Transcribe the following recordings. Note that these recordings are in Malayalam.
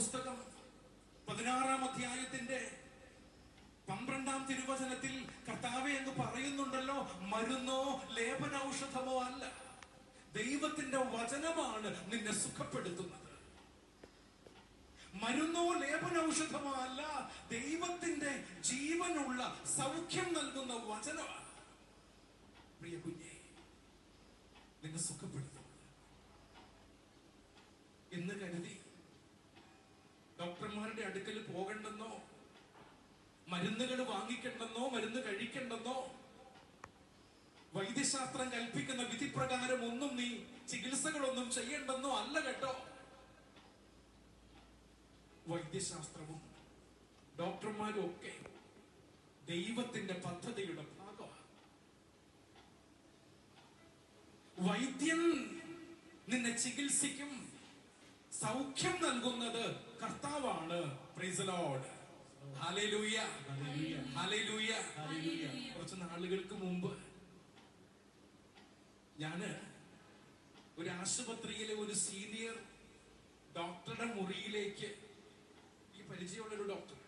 പുസ്തകം 16-ാം അധ്യായത്തിന്റെ 12-ാം തിരുവചനത്തിൽ കർത്താവേ എന്ന് പറയുന്നുണ്ടല്ലോ, മരുന്നോ ലേപനൌഷധമോ അല്ല, ദൈവത്തിന്റെ വചനമാണ് നിന്നെ സുഖപ്പെടുത്തുന്നത്. മരുന്നോ ലേപനൌഷധമോ അല്ല, ദൈവത്തിന്റെ ജീവനുള്ള സൗഖ്യം നൽകുന്ന വചനമാണ്. പ്രിയ കുഞ്ഞെ, നിന്നെ സുഖപ്പെടുത്തുന്നത് എന്ന് കരുതി ഡോക്ടർമാരുടെ അടുക്കൽ പോകണ്ടെന്നോ, മരുന്നുകൾ വാങ്ങിക്കണ്ടെന്നോ, മരുന്ന് കഴിക്കണ്ടെന്നോ, വൈദ്യശാസ്ത്രം കൽപ്പിക്കുന്ന വിധിപ്രകാരം ഒന്നും നീ ചികിത്സകളൊന്നും ചെയ്യണ്ടെന്നോ അല്ല കേട്ടോ. വൈദ്യശാസ്ത്രവും ഡോക്ടർമാരും ഒക്കെ ദൈവത്തിന്റെ പദ്ധതിയുടെ ഭാഗമാണ്. വൈദ്യൻ നിന്നെ ചികിത്സിക്കും, സൗഖ്യം നൽകുന്നത് കർത്താവാണ്. Price the Lord, hallelujah, hallelujah. കുറച്ച് നാളുകൾക്ക് മുമ്പ് ഞാന് ഒരു ആശുപത്രിയിലെ ഒരു സീനിയർ ഡോക്ടറുടെ മുറിയിലേക്ക്, ഈ പരിചയമുള്ളൊരു ഡോക്ടർ,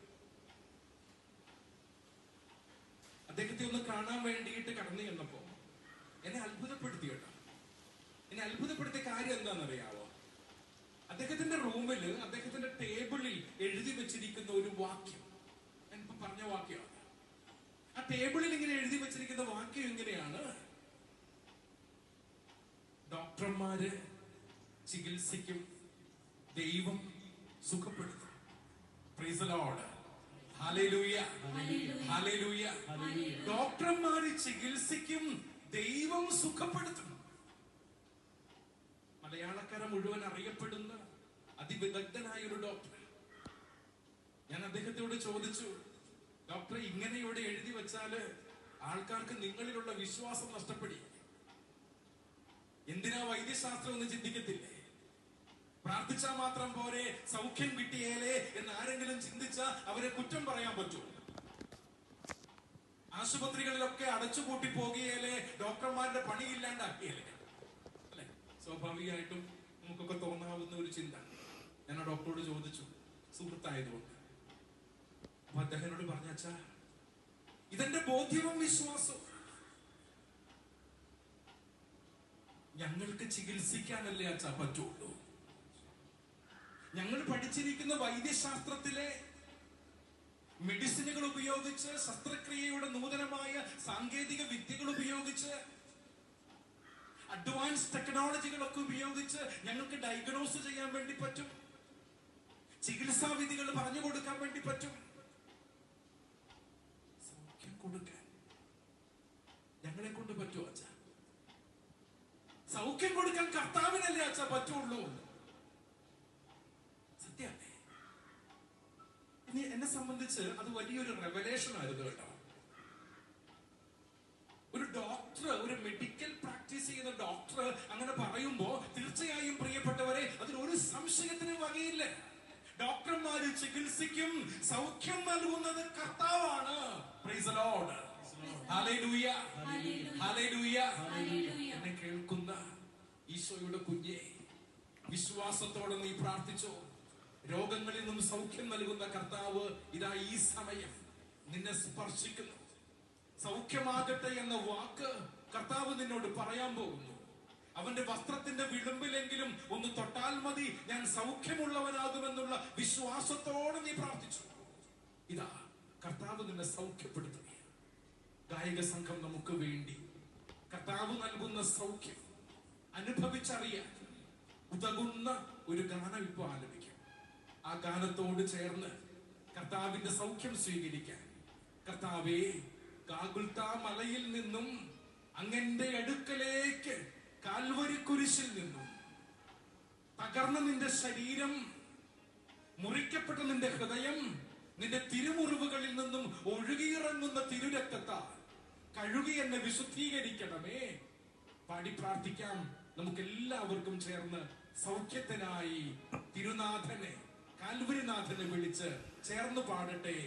അദ്ദേഹത്തെ ഒന്ന് കാണാൻ വേണ്ടിയിട്ട് കടന്നു ചെന്നപ്പോ എന്നെ അത്ഭുതപ്പെടുത്തി കേട്ടോ. എന്നെ അത്ഭുതപ്പെടുത്തിയ കാര്യം എന്താണെന്നറിയാവോ? അദ്ദേഹത്തിന്റെ റൂമില്, അദ്ദേഹത്തിന്റെ ടേബിളിൽ എഴുതി വെച്ചിരിക്കുന്ന ഒരു വാക്യം, ഞാനിപ്പോ പറഞ്ഞ വാക്യമാണ്. ആ ടേബിളിൽ ഇങ്ങനെ എഴുതി വെച്ചിരിക്കുന്ന വാക്യം ഇങ്ങനെയാണ്: ഡോക്ടർമാര് ചികിത്സിക്കും, ദൈവം സുഖപ്പെടുത്തും. Praise the Lord, hallelujah, hallelujah. ഡോക്ടർമാര് ചികിത്സിക്കും, ദൈവം സുഖപ്പെടുത്തും. മലയാളക്കര മുഴുവൻ അറിയപ്പെടുന്ന അതിവിദഗ്ധനായ ഒരു ഡോക്ടർ. ഞാൻ അദ്ദേഹത്തോട് ചോദിച്ചു, ഡോക്ടറെ, ഇങ്ങനെ ഇവിടെ എഴുതി വെച്ചാല് ആൾക്കാർക്ക് നിങ്ങളിലുള്ള വിശ്വാസം നഷ്ടപ്പെടി. എന്തിനാ വൈദ്യശാസ്ത്രം ഒന്നും ചിന്തിക്കത്തില്ലേ? പ്രാർത്ഥിച്ചാൽ മാത്രം പോരെ, സൗഖ്യം കിട്ടിയേലേ എന്ന് ആരെങ്കിലും ചിന്തിച്ചാൽ അവരെ കുറ്റം പറയാൻ പറ്റുമോ? ആശുപത്രികളിലൊക്കെ അടച്ചുപൂട്ടി പോകുകയല്ലേ, ഡോക്ടർമാരുടെ പണിയില്ലാണ്ടാക്കിയല്ലേ? അല്ലെ? സ്വാഭാവികമായിട്ടും നമുക്കൊക്കെ തോന്നാവുന്ന ഒരു ചിന്ത. ഞാൻ ആ ഡോക്ടറോട് ചോദിച്ചു, സുഹൃത്തായതുകൊണ്ട്. അപ്പൊ അദ്ദേഹത്തോട് പറഞ്ഞാച്ചാ, ഇതെന്റെ ബോധ്യവും വിശ്വാസവും. ഞങ്ങൾക്ക് ചികിത്സിക്കാനല്ലേ അച്ഛാ പറ്റുള്ളൂ. ഞങ്ങൾ പഠിച്ചിരിക്കുന്ന വൈദ്യശാസ്ത്രത്തിലെ മെഡിസിനുകൾ ഉപയോഗിച്ച്, ശസ്ത്രക്രിയയുടെ നൂതനമായ സാങ്കേതിക വിദ്യകൾ ഉപയോഗിച്ച്, അഡ്വാൻസ് ടെക്നോളജികളൊക്കെ ഉപയോഗിച്ച് ഞങ്ങൾക്ക് ഡയഗ്നോസ് ചെയ്യാൻ വേണ്ടി പറ്റും, ചികിത്സാ വിധികൾ പറഞ്ഞു കൊടുക്കാൻ വേണ്ടി പറ്റും. സൗഖ്യം കൊടുക്കാൻ ഞങ്ങളെ കൊണ്ട് പറ്റുമോ അച്ഛാ? സൗഖ്യം കൊടുക്കാൻ കർത്താവിനല്ലേ അച്ഛാ പറ്റുള്ളൂ. സത്യമല്ലേ? ഇനി എന്നെ സംബന്ധിച്ച് അത് വലിയൊരു റെവലേഷൻ ആയിരുന്നു കേട്ടോ. ഒരു ഡോക്ടർ, ഒരു മെഡിക്കൽ പ്രാക്ടീസ് ചെയ്യുന്ന ഡോക്ടർ അങ്ങനെ പറയുമ്പോ തീർച്ചയായും പ്രിയപ്പെട്ടവരെ, അതിലൊരു സംശയത്തിനും വകയില്ല. ഡോക്ടർമാര് ചികിത്സിക്കും, സൗഖ്യം നൽകുന്നത് കർത്താവാണ്. Price the Lord, hallelujah, hallelujah. എന്നെ കേൾക്കുന്ന ഈശോയുടെ കുഞ്ഞെ, വിശ്വാസത്തോടെ നീ പ്രാർത്ഥിച്ചോ. രോഗങ്ങളിൽ നിന്നും സൗഖ്യം നൽകുന്ന കർത്താവ് ഇതാ ഈ സമയം നിന്നെ സ്പർശിക്കുന്നു. സൗഖ്യമാകട്ടെ എന്ന വാക്ക് കർത്താവ് നിന്നോട് പറയാൻ പോകുന്നു. അവന്റെ വസ്ത്രത്തിന്റെ വിളിമ്പിലെങ്കിലും ഒന്ന് തൊട്ടാൽ മതി, ഞാൻ സൗഖ്യമുള്ളവനാകുമെന്നുള്ള വിശ്വാസത്തോടെ നീ പ്രാർത്ഥിച്ചു. ഇതാ കർത്താവ് നിന്നെ സൗഖ്യപ്പെടുത്തുകയാണ്. ഗായക സംഘം നമുക്ക് വേണ്ടി കർത്താവ് നൽകുന്ന സൗഖ്യം അനുഭവിച്ചറിയാൻ ഉതകുന്ന ഒരു ഗാനം ഇപ്പൊ ആലപിക്കും. ആ ഗാനത്തോട് ചേർന്ന് കർത്താവിന്റെ സൗഖ്യം സ്വീകരിക്കാൻ, കർത്താവേ, ഗാഗുൽത്താ മലയിൽ നിന്നും അങ്ങന്റെ അടുക്കലേക്ക് കാൽവരി കുരിശിൽ നിന്നും തകർന്ന നിന്റെ ശരീരം, മുറിക്കപ്പെട്ട നിന്റെ ഹൃദയം, നിന്റെ തിരുമുറിവുകളിൽ നിന്നും ഒഴുകിയിറങ്ങുന്ന തിരുരക്തത്താൽ കഴുകി എന്നെ വിശുദ്ധീകരിക്കണമേ. പാടി പ്രാർത്ഥിക്കാം നമുക്ക് എല്ലാവർക്കും ചേർന്ന്. സൗഖ്യത്തിനായി തിരുനാഥനെ, കാൽവരിനാഥനെ വിളിച്ച് ചേർന്ന് പാടട്ടെ.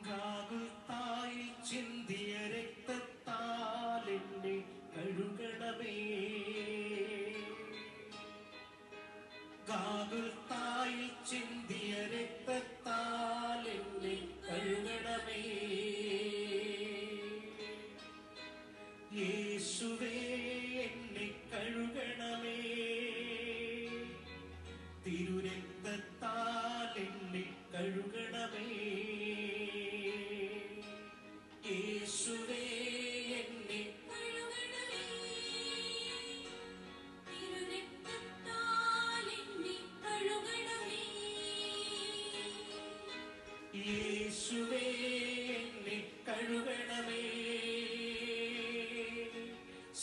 ഗാഗുൽത്തായിൽ ചിന്തിയ രക്തത്താൽ എന്നെ കഴുകണമേ.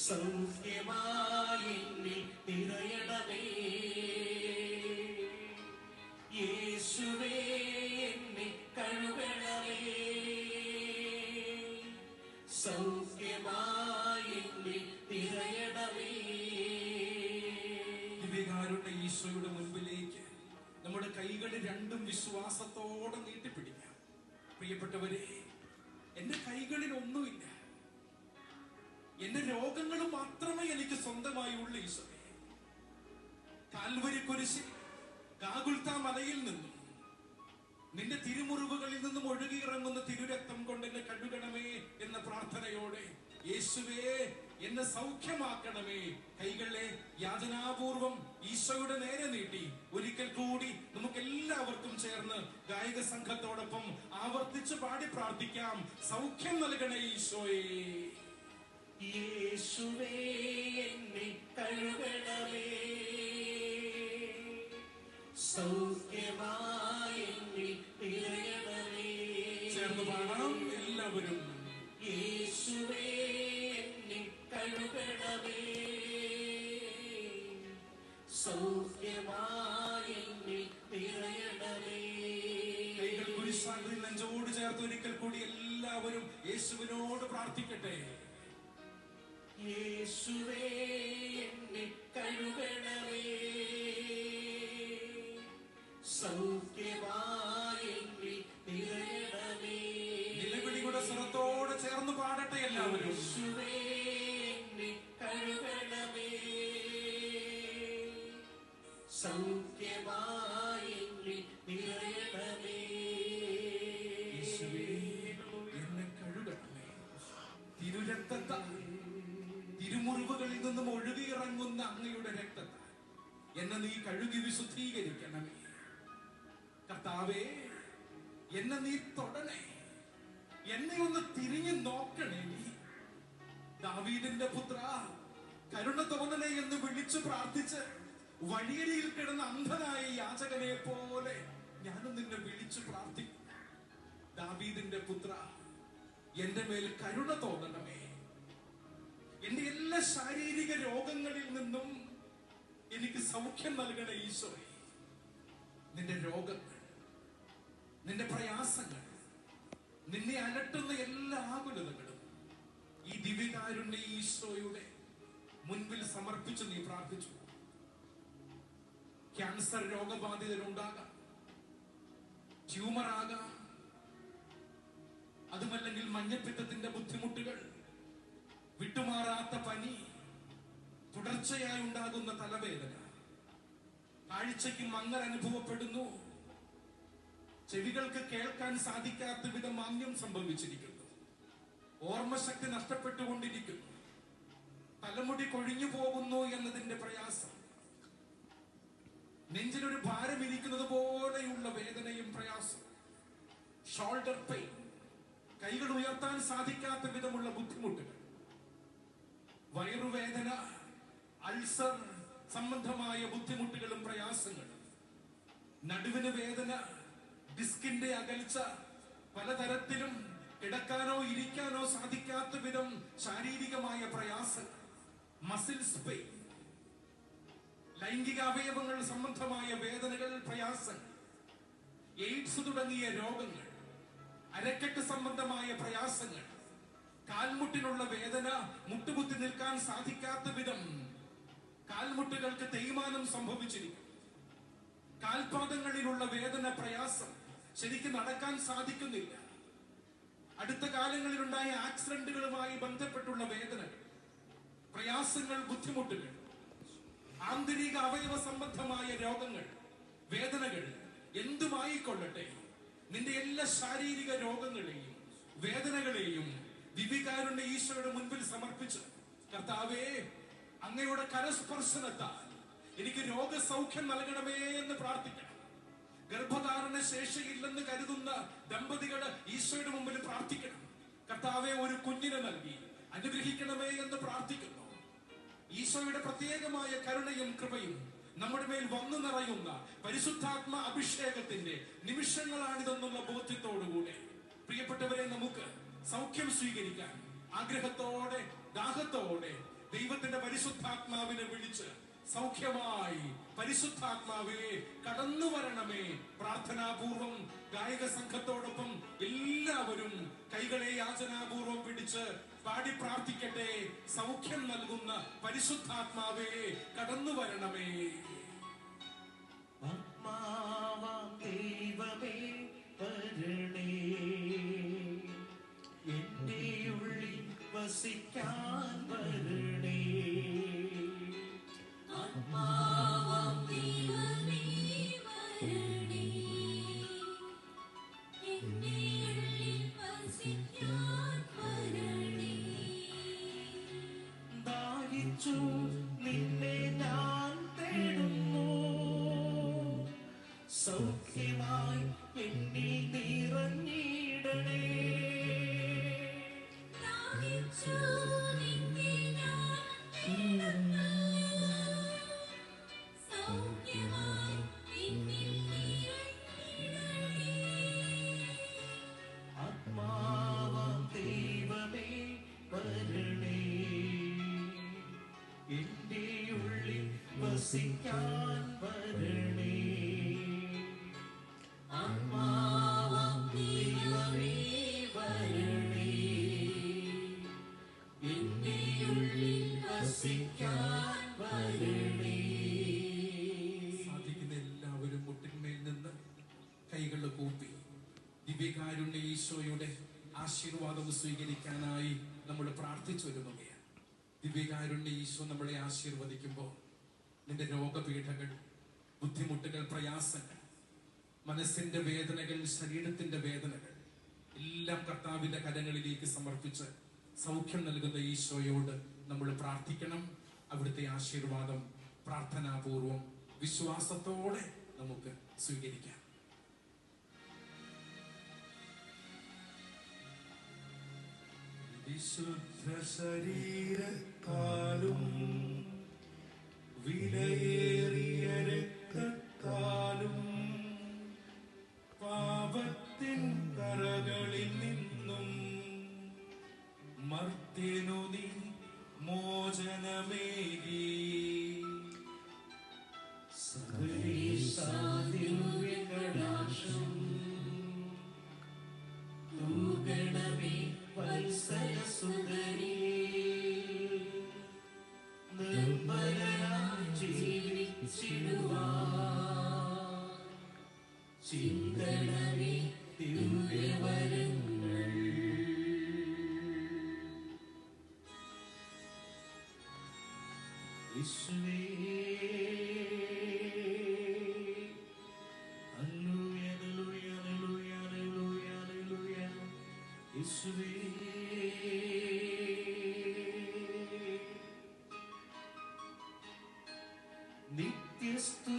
സൗഖ്യമായി നിറയണമേ. യേശുവേ എന്നെ കഴുകണമേ. സൗഖ്യമായി നിറയണമേ. ദിവ്യകാരുണ്യ ഈശോയുടെ മുൻപിലേക്ക് നമ്മുടെ കൈകൾ രണ്ടും വിശ്വാസത്തോടെ നീട്ടിപ്പിടിക്കാം. പ്രിയപ്പെട്ടവരെ, എന്റെ കൈകളിൽ ഒന്നുമില്ല, എന്റെ രോഗങ്ങൾ മാത്രമേ എനിക്ക് സ്വന്തമായി ഉള്ളൂ. ഈശോയെ, കാൽവരി കുരിശിൽ ഗാഗുൽത്താ മലയിൽ നിന്നും നിന്റെ തിരുമുറിവുകളിൽ നിന്നും ഒഴുകിയിറങ്ങുന്ന തിരുരക്തം കൊണ്ട് എന്നെ കഴുകണമേ എന്ന പ്രാർത്ഥനയോടെ യേശുവേ എന്നെ സൗഖ്യമാക്കണമേ കൈകളെ യാചനാപൂർവം ഈശോയുടെ നേരെ നീട്ടി ഒരിക്കൽ കൂടി നമുക്ക് എല്ലാവർക്കും ചേർന്ന് ഗായക സംഘത്തോടൊപ്പം ആവർത്തിച്ച് പാടി പ്രാർത്ഥിക്കാം. സൗഖ്യം നൽകണേ ഈശോയെ. യേശുവേ എന്നെ കഴുകണമേ. സൗഖ്യമായി നിറയണമേ. ചേർന്ന് പാടാം എല്ലാവരും. യേശുവേ എന്നെ കഴുകണമേ. സൗഖ്യമായി നിറയണമേ. കൈകൾ കുരിശാകൃതി നെഞ്ചോട് ചേർത്ത് ഒരിക്കൽ കൂടി എല്ലാവരും യേശുവിനോട് പ്രാർത്ഥിക്കട്ടെ. യേശുവേ എന്നെ കഴുകണമേ. സൗഖ്യമായി നിറയണമേ. നിലവിളിയുടെ സ്വരത്തോടെ ചേർന്ന് പാടട്ടെ എല്ലാവരും. യേശുവേ എന്നെ കഴുകണമേ. സൗഖ്യമായി നിറയണമേ. യേശുവേ എന്നെ കഴുകണമേ. തിരുരക്തത്താൽ തിരുമുറിവുകളിൽ നിന്നും ഒഴുകിയിറങ്ങുന്ന അങ്ങയുടെ രക്തത്താൽ എന്നെ നീ കഴുകി വിശുദ്ധീകരിക്കണമേ. കർത്താവേ, എന്നെ നീ തൊടണേ, എന്നെ ഒന്ന് തിരിഞ്ഞു നോക്കണേ. നീ ദാവീദിന്റെ പുത്ര കരുണ തോന്നണേ എന്ന് വിളിച്ചു പ്രാർത്ഥിച്ച് വഴിയരിയിൽ കിടന്ന അന്ധനായ യാചകനെ പോലെ ഞാനും നിന്നെ വിളിച്ചു പ്രാർത്ഥിക്കും. ദാവീദിന്റെ പുത്ര, എന്റെ മേൽ കരുണ തോന്നണമേ. എന്റെ എല്ലാ ശാരീരിക രോഗങ്ങളിൽ നിന്നും എനിക്ക് സൗഖ്യം നൽകണേ ഈശോയെ. നിന്റെ രോഗങ്ങൾ, നിന്റെ പ്രയാസങ്ങൾ, നിന്നെ അലട്ടുന്ന എല്ലാ ആകുലതകളും ഈ ദിവ്യകാരുണ്യ ഈശോയുടെ മുൻപിൽ സമർപ്പിച്ച് നീ പ്രാർത്ഥിച്ചു. ക്യാൻസർ രോഗബാധിതരുണ്ടാകാം, ട്യൂമർ ആകാം, അതുമല്ലെങ്കിൽ മഞ്ഞപ്പിത്തത്തിന്റെ ബുദ്ധിമുട്ടുകൾ, വിട്ടുമാറാത്ത പനി, തുടർച്ചയായി ഉണ്ടാകുന്ന തലവേദന, കാഴ്ചയ്ക്ക് മങ്ങൽ അനുഭവപ്പെടുന്നു, ചെവികൾക്ക് കേൾക്കാൻ സാധിക്കാത്ത വിധം മാന്ദ്യം സംഭവിച്ചിരിക്കുന്നു, ഓർമ്മശക്തി നഷ്ടപ്പെട്ടുകൊണ്ടിരിക്കുന്നു, തലമുടി കൊഴിഞ്ഞു പോകുന്നു എന്നതിന്റെ പ്രയാസം, നെഞ്ചിലൊരു ഭാരം ഇരിക്കുന്നത് പോലെയുള്ള വേദനയും പ്രയാസം, ഷോൾഡർ പെയിൻ, കൈകൾ ഉയർത്താൻ സാധിക്കാത്ത വിധമുള്ള ബുദ്ധിമുട്ടുകൾ, വയറുവേദന, അൾസർ സംബന്ധമായ ബുദ്ധിമുട്ടുകളും പ്രയാസങ്ങളും, നടുവിന് വേദന, ഡിസ്കിന്റെ അകൽച്ച, പലതരത്തിലും കിടക്കാനോ ഇരിക്കാനോ സാധിക്കാത്ത വിധം ശാരീരികമായ പ്രയാസം, മസിൽസ് പെയിൻ, ലൈംഗിക അവയവങ്ങൾ സംബന്ധമായ വേദനകൾ, പ്രയാസങ്ങൾ, എയ്ഡ്സ് തുടങ്ങിയ രോഗങ്ങൾ, അരക്കെട്ട് സംബന്ധമായ പ്രയാസങ്ങൾ, കാൽമുട്ടിനുള്ള വേദന, മുട്ടുകുത്തി നിൽക്കാൻ സാധിക്കാത്ത വിധം കാൽമുട്ടുകൾക്ക് തേയ്മാനം സംഭവിച്ചിരിക്കും, കാൽപാദങ്ങളിലുള്ള വേദന, പ്രയാസം, ശരിക്കും നടക്കാൻ സാധിക്കുന്നില്ല, അടുത്ത കാലങ്ങളിലുണ്ടായ ആക്സിഡന്റുകളുമായി ബന്ധപ്പെട്ടുള്ള വേദനകൾ, പ്രയാസങ്ങൾ, ബുദ്ധിമുട്ടുകൾ, ആന്തരിക അവയവ സംബന്ധമായ രോഗങ്ങൾ, വേദനകൾ, എന്തുമായിക്കൊള്ളട്ടെ, നിന്റെ എല്ലാ ശാരീരിക രോഗങ്ങളെയും വേദനകളെയും ദിവ്യകാരുണ്യ ഈശോയുടെ മുൻപിൽ സമർപ്പിച്ച്, കർത്താവേ, അങ്ങയുടെ കരസ്പർശനത്താൽ എനിക്ക് രോഗസൗഖ്യം നൽകണമേ എന്ന് പ്രാർത്ഥിക്കണം. ഗർഭധാരണ ശേഷിയില്ലെന്ന് കരുതുന്ന ദമ്പതികൾ ഈശോയുടെ മുമ്പിൽ പ്രാർത്ഥിക്കണം. കർത്താവെ, ഒരു കുഞ്ഞിനെ നൽകി അനുഗ്രഹിക്കണമേ എന്ന് പ്രാർത്ഥിക്കുന്നു. ഈശോയുടെ പ്രത്യേകമായ കരുണയും കൃപയും നമ്മുടെ മേൽ വന്നു നിറയുന്ന പരിശുദ്ധാത്മ അഭിഷേകത്തിന്റെ നിമിഷങ്ങളാണിതെന്നുള്ള ബോധ്യത്തോടുകൂടെ പ്രിയപ്പെട്ടവരെ, നമുക്ക് സൗഖ്യം സ്വീകരിക്കാൻ ആഗ്രഹത്തോടെ, ദാഹത്തോടെ ദൈവത്തിന്റെ പരിശുദ്ധാത്മാവിനെ വിളിച്ച് സൗഖ്യമായി പരിശുദ്ധാത്മാവേ കടന്നു വരണമേ. പ്രാർത്ഥനാപൂർവം ഗായക സംഘത്തോടൊപ്പം എല്ലാവരും കൈകളെ യാചനാപൂർവം പിടിച്ച് പാടി പ്രാർത്ഥിക്കട്ടെ. സൗഖ്യം നൽകുന്ന പരിശുദ്ധാത്മാവേ കടന്നു വരണമേ. ആത്മാവാം ദൈവമേ വരണേ, എന്റെ ഉള്ളിൽ വസിക്കാൻ വരണേ. ആത്മാവാം ദൈവമേ വരണേ, എന്റെ ഉള്ളിൽ വസിക്കാൻ വരണേ. ദാഹിച്ചു നിന്നെ ഞാൻ തേടുന്നു, സൗഖ്യമായി എന്നിൽ നിറഞ്ഞിടണേ. ദാഹിച്ചു നിന്നെ ഞാൻ തേടുന്നു, സൗഖ്യമായി എന്നിൽ നിറഞ്ഞിടണേ. ആത്മാവാം ദൈവമേ വരണേ, എന്റെ ഉള്ളിൽ വസിക്കാൻ വരണേ. ആത്മാവാം ദൈവമേ വരണേ, എന്റെ ഉള്ളിൽ വസിക്കാൻ വരണേ. സാധിക്കുന്ന എല്ലാവരും മുട്ടിന്മേൽ നിന്ന് കൈകൾ കൂപ്പി ദിവ്യകാരുണ്യ ഈശോയുടെ ആശീർവാദം സ്വീകരിക്കാനായി നമ്മൾ പ്രാർത്ഥിച്ചു വരുന്നവയാണ്. ദിവ്യകാരുണ്യ ഈശോ നമ്മളെ ആശീർവദിക്കുമ്പോൾ നിന്റെ രോഗപീഠകൾ, ബുദ്ധിമുട്ടുകൾ, പ്രയാസങ്ങൾ, മനസ്സിന്റെ വേദനകൾ, ശരീരത്തിന്റെ വേദനകൾ എല്ലാം കർത്താവിന്റെ കരങ്ങളിലേക്ക് സമർപ്പിച്ച് സൗഖ്യം നൽകുന്ന ഈശോയോട് നമ്മൾ പ്രാർത്ഥിക്കണം. അവിടുത്തെ ആശീർവാദം പ്രാർത്ഥനാപൂർവം വിശ്വാസത്തോടെ നമുക്ക് സ്വീകരിക്കാം. വിശുദ്ധ ശരീരത്താലും വിലയേറിയ രക്തത്താലും പാപത്തിൻ കറകളിൽ നിന്നും മർത്യനു നീ മോചനമേകി. സകലേശാദിവ്യകടാക്ഷം തൂകണമേ വത്സലസുതനേ. നിർമ്മലനായി ജീവിച്ചിടുവാൻ ചിന്തണമേ ദിവ്യവരങ്ങൾ. യേശുവേ ഹല്ലേലൂയ ഹല്ലേലൂയ ഹല്ലേലൂയ ഹല്ലേലൂയ. യേശുവേ നിത്യസ്തു